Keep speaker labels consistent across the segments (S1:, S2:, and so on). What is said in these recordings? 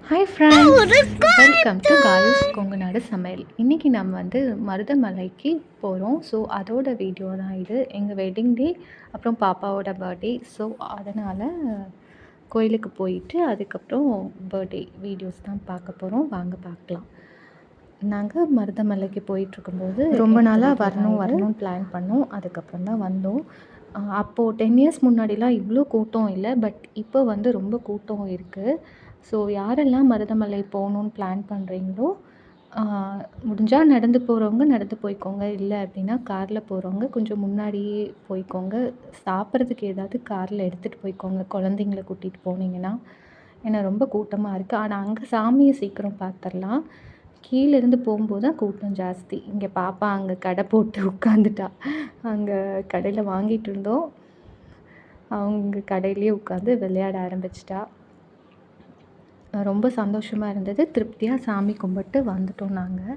S1: Hi friends, welcome to Kayu's Kongunadu சமையல். இன்றைக்கி நம்ம வந்து மருதமலைக்கு போகிறோம். ஸோ அதோட வீடியோ தான் இது. எங்கள் வெட்டிங் டே, அப்புறம் பாப்பாவோட பர்த்டே. ஸோ அதனால் கோயிலுக்கு போயிட்டு அதுக்கப்புறம் பர்த்டே வீடியோஸ் தான் பார்க்க போகிறோம். வாங்க பார்க்கலாம். நாங்கள் மருதமலைக்கு போயிட்டுருக்கும்போது ரொம்ப நாளாக வரணும்னு பிளான் பண்ணோம். அதுக்கப்புறம் தான் வந்தோம். அப்போது 10 இயர்ஸ் முன்னாடிலாம் இவ்வளோ கூட்டம் இல்லை. பட் இப்போ வந்து ரொம்ப கூட்டம் இருக்குது. ஸோ யாரெல்லாம் மருதமலை போகணுன்னு பிளான் பண்ணுறீங்களோ, முடிஞ்சால் நடந்து போகிறவங்க நடந்து போய்க்கோங்க. இல்லை அப்படின்னா காரில் போகிறவங்க கொஞ்சம் முன்னாடியே போய்க்கோங்க. சாப்பிட்றதுக்கு ஏதாவது காரில் எடுத்துகிட்டு போய்க்கோங்க, குழந்தைங்கள கூட்டிகிட்டு போனீங்கன்னா. ஏன்னா ரொம்ப கூட்டமாக இருக்குது. ஆனால் அங்கே சாமியை சீக்கிரம் பார்த்துடலாம். கீழேருந்து போகும்போது தான் கூட்டம் ஜாஸ்தி. இங்கே பாப்பா அங்கே கடை போட்டு உட்காந்துட்டா. அங்கே கடையில் வாங்கிட்டு இருந்தோம். அவங்க கடையிலேயே உட்காந்து விளையாட ஆரம்பிச்சிட்டா. ரொம்ப சந்தோஷமாக இருந்தது. திருப்தியாக சாமி கும்பிட்டு வந்துட்டோம். நாங்கள்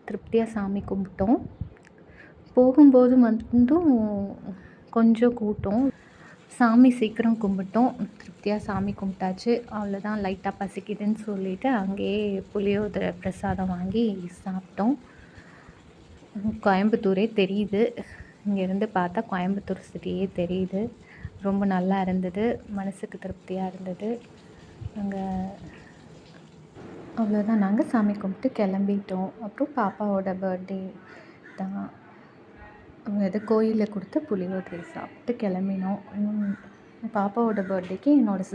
S1: திருப்தியாக சாமி கும்பிட்டோம். போகும்போது வந்தும் கொஞ்சம் கூட்டம். சாமி சீக்கிரம் கும்பிட்டோம். திருப்தியாக சாமி கும்பிட்டாச்சு. அவ்வளோதான். லைட்டாக பசிக்குதுன்னு சொல்லிவிட்டு அங்கேயே புளியோதரை பிரசாதம் வாங்கி சாப்பிட்டோம். கோயம்புத்தூரே தெரியுது. இங்கேருந்து பார்த்தா கோயம்புத்தூர் சிட்டியே தெரியுது. ரொம்ப நல்லா இருந்தது. மனசுக்கு திருப்தியாக இருந்தது. அங்கே அவ்வளோதான். நாங்கள் சாமி கும்பிட்டு கிளம்பிட்டோம். அப்புறம் பாப்பாவோட பர்த்டே தான். அது கோயிலில் கொடுத்த புளியோதரை சாப்பிட்டு கிளம்பினோம். பாப்பாவோட பர்த்டேக்கு என்னோடய